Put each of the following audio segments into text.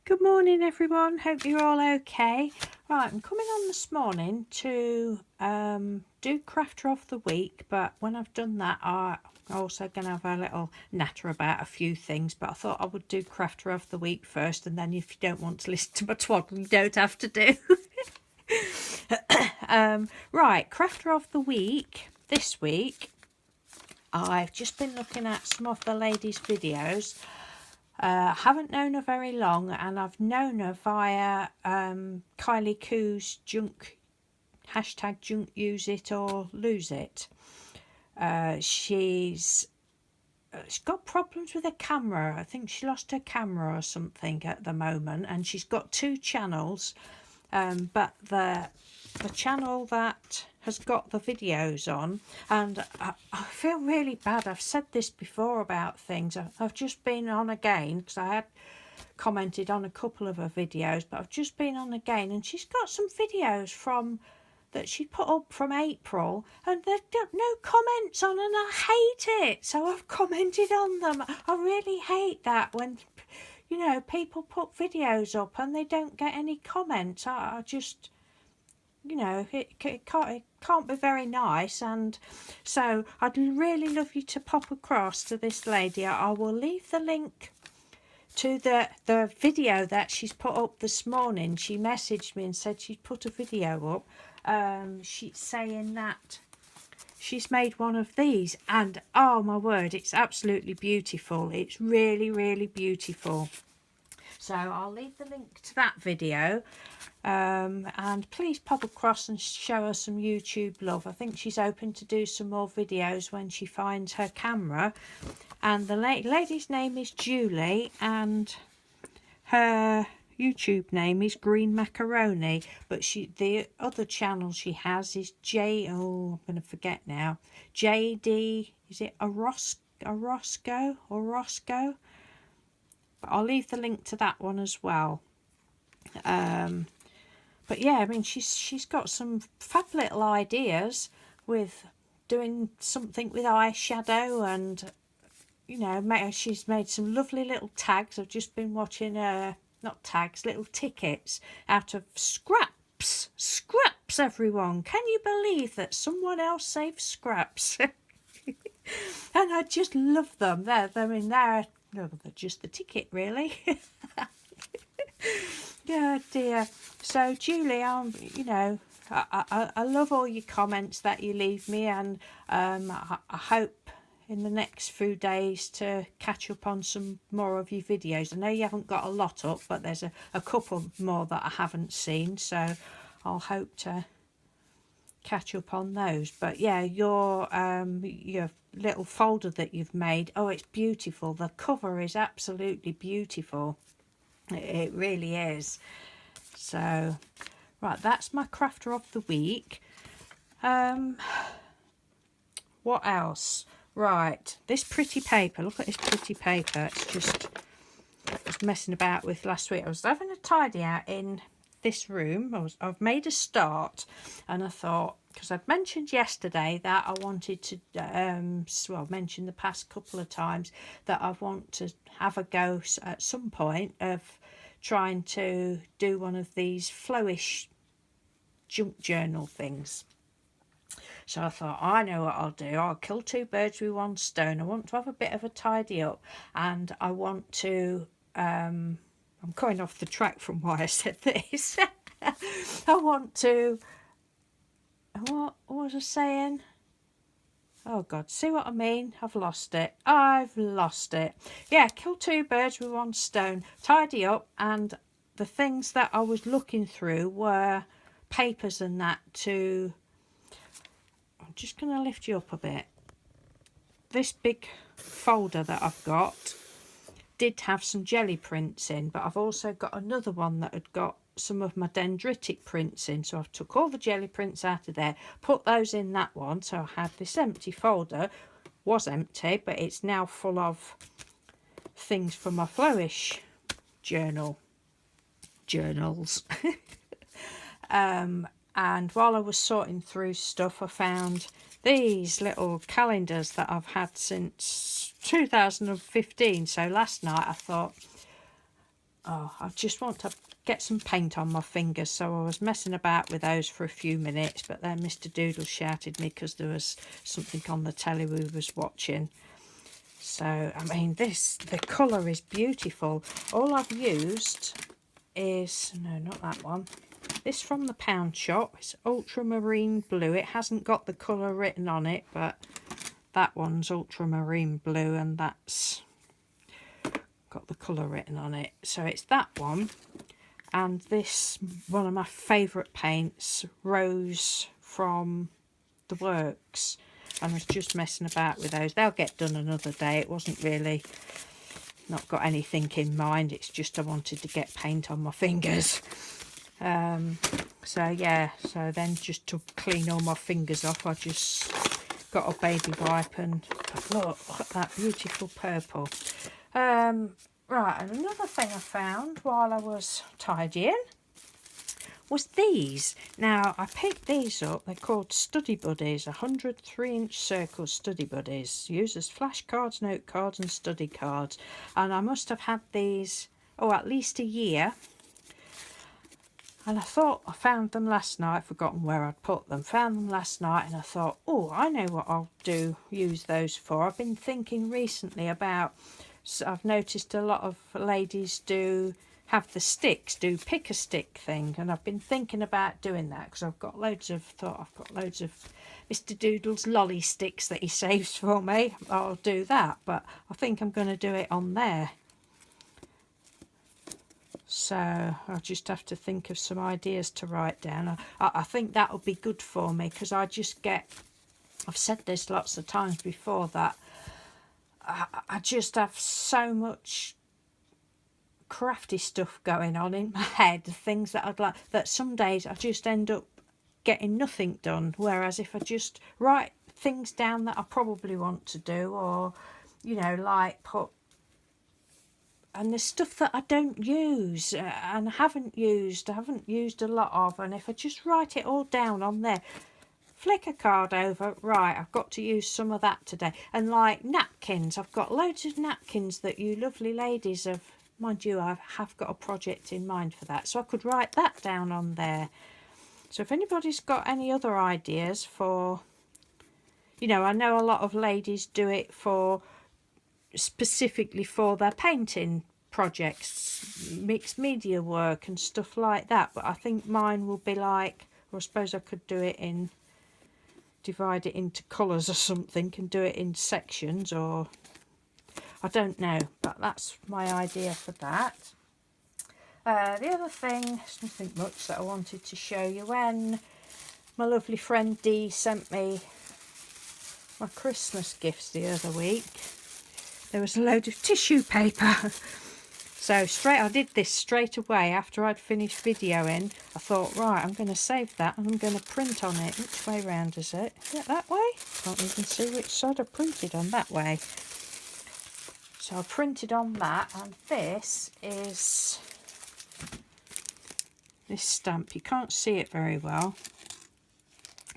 Good morning everyone, hope you're all okay. Right, I'm coming on this morning to do crafter of the week, but when I've done that I'm also going to have a little natter about a few things, but I thought I would do crafter of the week first, and then if you don't want to listen to my twaddle you don't have to do. Right, crafter of the week this week. I've just been looking at some of the ladies' videos. I haven't known her very long, and I've known her via Kylie Coo's hashtag junk use it or lose it. She's got problems with her camera. I think she lost her camera or something at the moment, and she's got two channels, but the channel that has got the videos on, and I feel really bad. I've said this before about things. I've just been on again because I had commented on a couple of her videos, but I've just been on again, and she's got some videos from that she put up from April, and they've got no comments on, and I hate it. So I've commented on them. I really hate that when, you know, people put videos up and they don't get any comments. I just, you know, it can't be very nice. And so I'd really love you to pop across to this lady. I will leave the link to the video that she's put up this morning. She messaged me and said she'd put a video up. She's saying that she's made one of these, and oh my word, it's absolutely beautiful. It's really beautiful. So I'll leave the link to that video, and please pop across and show her some YouTube love. I think she's open to do some more videos when she finds her camera. And the lady's name is Julie, and her YouTube name is Green Macaroni, but the other channel she has is I'm going to forget now, JD, is it Orozco? But I'll leave the link to that one as well. But yeah, I mean, she's got some fab little ideas with doing something with eyeshadow, and you know, she's made some lovely little tags. I've just been watching not tags, little tickets out of scraps everyone. Can you believe that someone else saved scraps? And I just love them. They're just the ticket, really. Yeah, dear. So Julie, you know, I love all your comments that you leave me, and I hope in the next few days to catch up on some more of your videos. I know you haven't got a lot up, but there's a couple more that I haven't seen, so I'll hope to catch up on those. But yeah, your little folder that you've made, oh, it's beautiful. The cover is absolutely beautiful. It really is. So right, that's my crafter of the week. What else? Right, this pretty paper. Look at this pretty paper. It's just, I was messing about with last week. I was having a tidy out in this room. I've made a start, and I thought, because I'd mentioned yesterday that I wanted to mentioned the past couple of times that I want to have a go at some point of trying to do one of these flowish junk journal things. So I thought, I know what I'll do. I'll kill two birds with one stone. I want to have a bit of a tidy up, and I want to, I'm going off the track from why I said this. I want to, what was I saying? Oh God, see what I mean? I've lost it. Yeah, kill two birds with one stone. Tidy up, and the things that I was looking through were papers and that to... I'm just going to lift you up a bit. This big folder that I've got did have some jelly prints in, but I've also got another one that had got some of my dendritic prints in. So I've took all the jelly prints out of there, put those in that one. So I had this empty folder, was empty, but it's now full of things for my flowish journals. And while I was sorting through stuff, I found these little calendars that I've had since 2015. So last night I thought, oh, I just want to get some paint on my fingers, so I was messing about with those for a few minutes, but then Mr. Doodle shouted me because there was something on the telly we was watching. So, I mean, the colour is beautiful. All I've used is, no, not that one. This from the pound shop. It's ultramarine blue. It hasn't got the colour written on it, but that one's ultramarine blue, and that's got the colour written on it. So it's that one. And this, one of my favourite paints, Rose from the Works. And I was just messing about with those. They'll get done another day. It wasn't really, not got anything in mind. It's just I wanted to get paint on my fingers. So yeah, so then just to clean all my fingers off, I just got a baby wipe and look at that beautiful purple. Right, and another thing I found while I was tidying was these. Now, I picked these up. They're called Study Buddies, 100 3-inch circle Study Buddies. Used as flashcards, note cards and study cards. And I must have had these, oh, at least a year. And I thought, I found them last night, forgotten where I'd put them. Found them last night and I thought, oh, I know what I'll use those for. I've been thinking recently about, I've noticed a lot of ladies do have the sticks, do pick a stick thing, and I've been thinking about doing that because I've got loads of Mr. Doodle's lolly sticks that he saves for me. I'll do that, but I think I'm going to do it on there. So I'll just have to think of some ideas to write down. I think that'll be good for me because I just get, I've said this lots of times before, that I just have so much crafty stuff going on in my head, things that I'd like, that some days I just end up getting nothing done, whereas if I just write things down that I probably want to do, or you know, like put, and there's stuff that I don't use and I haven't used a lot of, and if I just write it all down on there, flick a card over, right, I've got to use some of that today. And like napkins, I've got loads of napkins that you lovely ladies have, mind you, I have got a project in mind for that, so I could write that down on there. So if anybody's got any other ideas for, you know, I know a lot of ladies do it for, specifically for their painting projects, mixed media work and stuff like that, but I think mine will be like, or I suppose I could do it in, divide it into colours or something and do it in sections, or I don't know, but that's my idea for that. The other thing, there's nothing much that I wanted to show you. When my lovely friend Dee sent me my Christmas gifts the other week, there was a load of tissue paper. So I did this straight away after I'd finished videoing. I thought, right, I'm going to save that and I'm going to print on it. Which way round is it? Is it that way? Can't even see which side I printed on. That way. So I printed on that, and this is this stamp. You can't see it very well.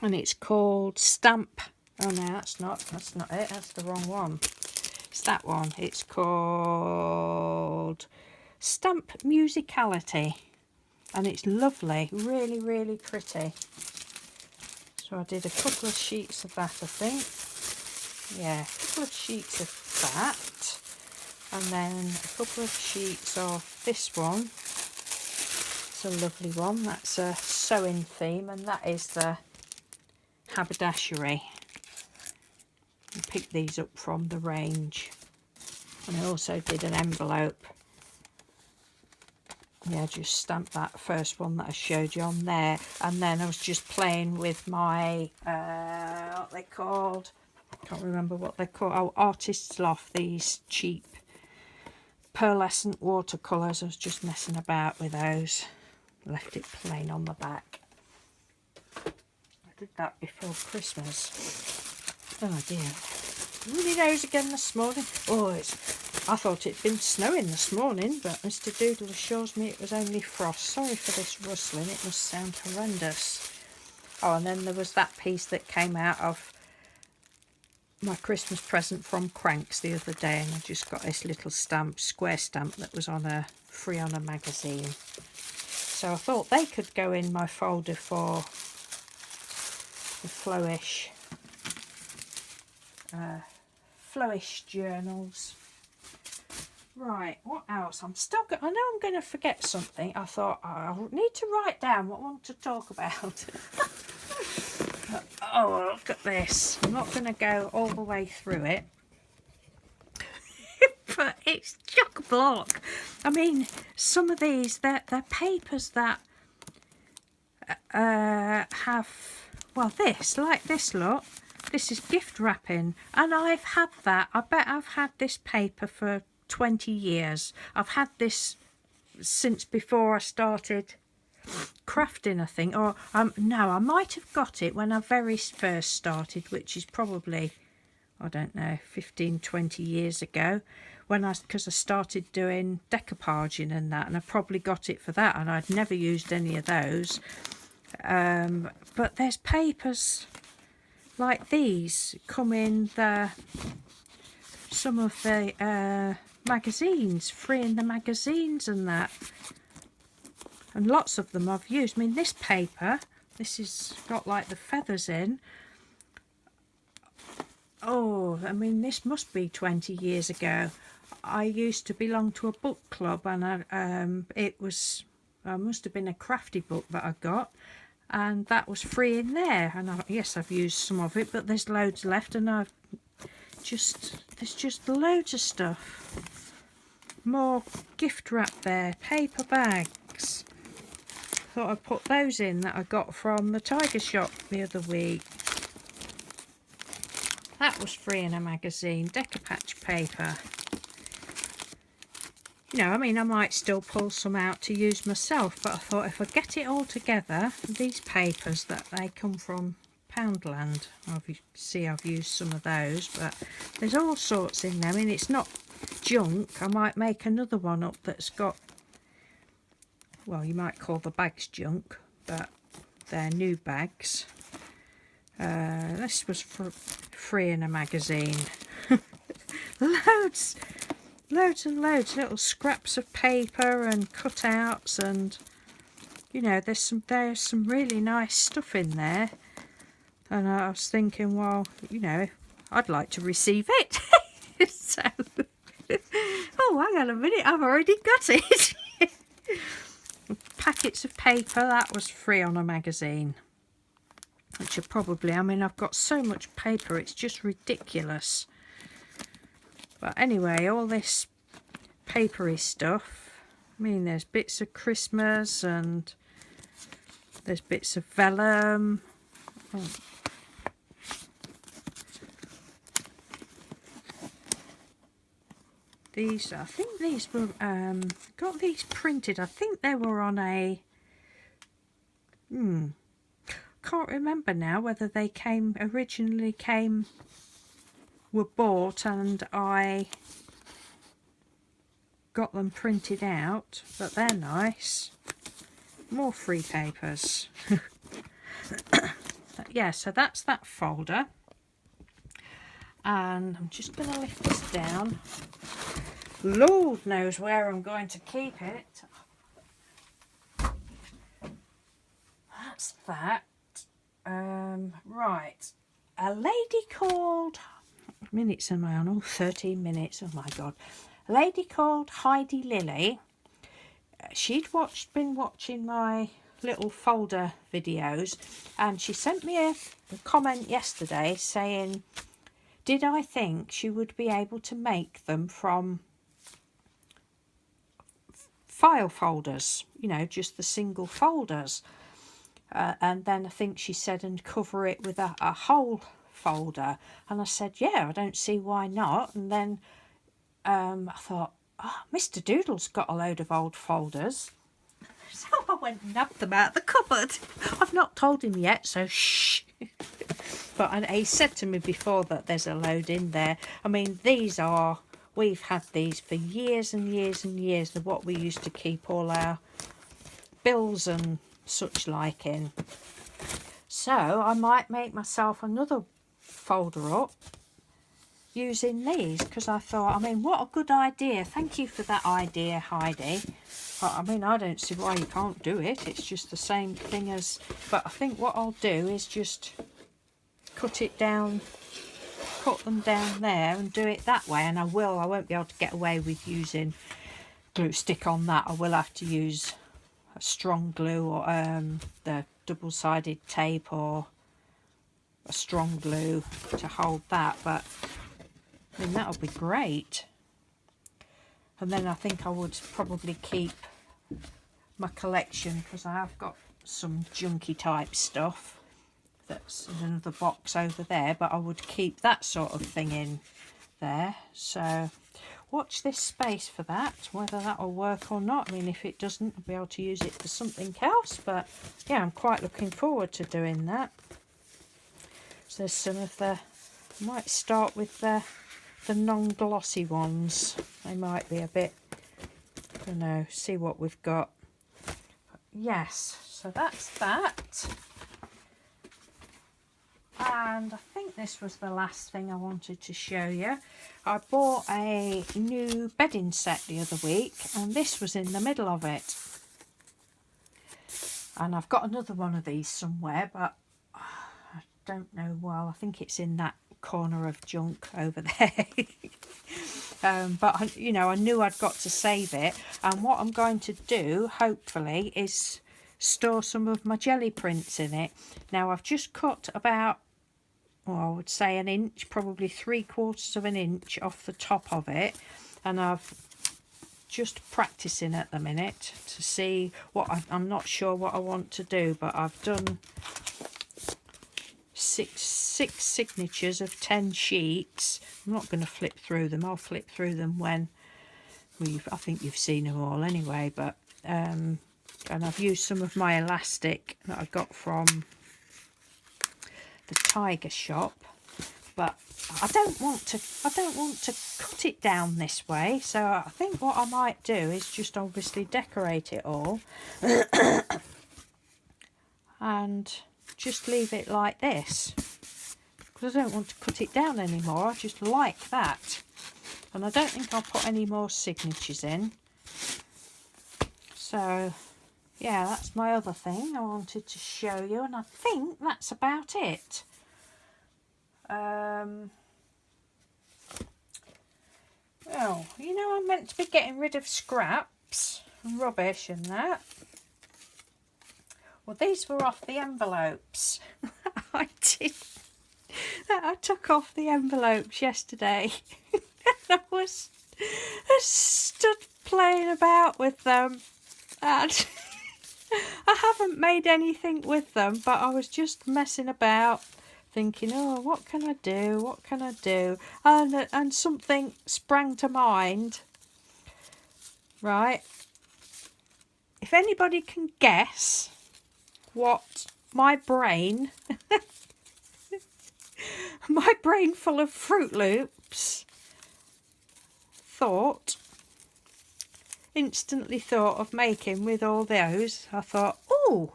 And it's called Stamp. Oh no, that's not it. That's the wrong one. It's that one. It's called Stamp Musicality, and it's lovely, really, really pretty. So I did a couple of sheets of that, I think. Yeah, a couple of sheets of that, and then a couple of sheets of this one. It's a lovely one. That's a sewing theme, and that is the haberdashery. I picked these up from the range, and I also did an envelope. Yeah, just stamped that first one that I showed you on there, and then I was just playing with my what they called, I can't remember what they're called, oh, Artist's Loft, these cheap pearlescent watercolours. I was just messing about with those, left it plain on the back. I did that before Christmas. Oh dear, really nose again this morning. Oh, I thought it'd been snowing this morning, but Mr. Doodle assures me it was only frost. Sorry for this rustling, it must sound horrendous. Oh, and then there was that piece that came out of my Christmas present from Cranks the other day, and I just got this little stamp, square stamp, that was on a free on a magazine. So I thought they could go in my folder for the flowish journals. Right, what else? I know I'm going to forget something. I thought I need to write down what I want to talk about. Oh, look at this. I'm not going to go all the way through it. But it's chock-a-block. I mean, some of these, they're papers that have, well, like this, look. This is gift wrapping. And I've had that. I bet I've had this paper for 20 years. I've had this since before I started crafting, I think. Or, no, I might have got it when I very first started, which is probably, I don't know, 15, 20 years ago. Because I started doing decoupaging and that, and I probably got it for that, and I'd never used any of those. But there's papers like these come in some of the magazines, free in the magazines and that. And lots of them I've used. I mean, this paper, this has got like the feathers in. Oh, I mean, this must be 20 years ago. I used to belong to a book club, and it must have been a crafty book that I got, and that was free in there. And yes, I've used some of it, but there's loads left, and there's just loads of stuff. More gift wrap there, paper bags. Thought I'd put those in that I got from the Tiger Shop the other week. That was free in a magazine, Decopatch paper. You know, I mean, I might still pull some out to use myself, but I thought if I get it all together, these papers that they come from Poundland, obviously I've used some of those, but there's all sorts in there. I mean, it's not junk. I might make another one up that's got, well, you might call the bags junk, but they're new bags. This was free in a magazine. Loads and loads, little scraps of paper and cutouts, and you know, there's some really nice stuff in there. And I was thinking, well, you know, I'd like to receive it. So, oh, hang on a minute, I've already got it. Packets of paper, that was free on a magazine. Which are probably, I mean, I've got so much paper, it's just ridiculous. But anyway, all this papery stuff, I mean, there's bits of Christmas and there's bits of vellum. Oh. These, I think these were, got these printed, I think they were on a, can't remember now whether they originally were bought and I got them printed out, but they're nice. More free papers. Yeah, so that's that folder, and I'm just going to lift this down. Lord knows where I'm going to keep it. That's that. Right, a lady called, minutes am I on? Oh, 13 minutes, oh my god. A lady called Heidi Lilly, she'd been watching my little folder videos, and she sent me a comment yesterday saying, did I think she would be able to make them from file folders, you know, just the single folders. And then I think she said, and cover it with a whole folder. And I said, yeah, I don't see why not. And then I thought, oh, Mr. Doodle's got a load of old folders. So I went and nabbed them out of the cupboard. I've not told him yet, so shh. But he said to me before that there's a load in there. I mean, we've had these for years and years and years, of what we used to keep all our bills and such like in. So I might make myself another folder up using these, because I thought, I mean, what a good idea. Thank you for that idea, Heidi. I mean, I don't see why you can't do it. It's just the same thing as, but I think what I'll do is just cut them down there and do it that way. And I won't be able to get away with using glue stick on that. I will have to use a strong glue, or the double-sided tape, or a strong glue to hold that. But I mean, that'll be great. And then I think I would probably keep my collection, because I have got some junky type stuff that's in another box over there, but I would keep that sort of thing in there. So watch this space for that, whether that will work or not. I mean, if it doesn't, I'll be able to use it for something else, but yeah, I'm quite looking forward to doing that. So there's some of the, I might start with the non-glossy ones. They might be a bit, I don't know, see what we've got. Yes, so that's that. And I think this was the last thing I wanted to show you. I bought a new bedding set the other week, and this was in the middle of it. And I've got another one of these somewhere, but I don't know. Well, I think it's in that corner of junk over there. But you know, I knew I'd got to save it, and what I'm going to do, hopefully, is store some of my jelly prints in it. Now, I've just cut about, well, I would say an inch, probably 3/4 of an inch off the top of it, and I've just practicing at the minute to see what I'm not sure what I want to do, but I've done six signatures of 10 sheets. I'm not going to flip through them. I'll flip through them when I think you've seen them all anyway, but and I've used some of my elastic that I got from the Tiger shop, but I don't want to cut it down this way. So I think what I might do is just obviously decorate it all and just leave it like this, because I don't want to cut it down anymore. I just like that, and I don't think I'll put any more signatures in. So yeah, that's my other thing I wanted to show you, and I think that's about it. Well, you know, I'm meant to be getting rid of scraps and rubbish and that. Well, these were off the envelopes. I took off the envelopes yesterday. I stood playing about with them, and I haven't made anything with them, but I was just messing about, thinking, oh, what can I do? What can I do? And something sprang to mind. Right. If anybody can guess what my brain full of Fruit Loops instantly thought of making with all those, I thought, oh,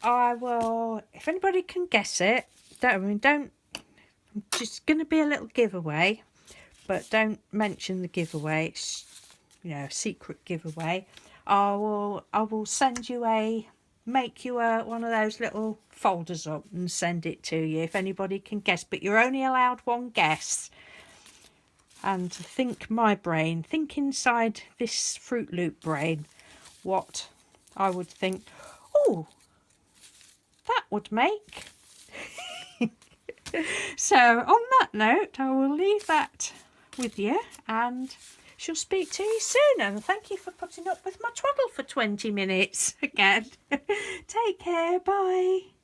I will, if anybody can guess it, I'm just going to be a little giveaway, but don't mention the giveaway. It's, you know, a secret giveaway. I will send you make you one of those little folders up and send it to you if anybody can guess, but you're only allowed one guess. And think inside this Fruit Loop brain what I would think, oh, that would make. So on that note, I will leave that with you, and shall speak to you soon. And thank you for putting up with my twaddle for 20 minutes again. Take care. Bye.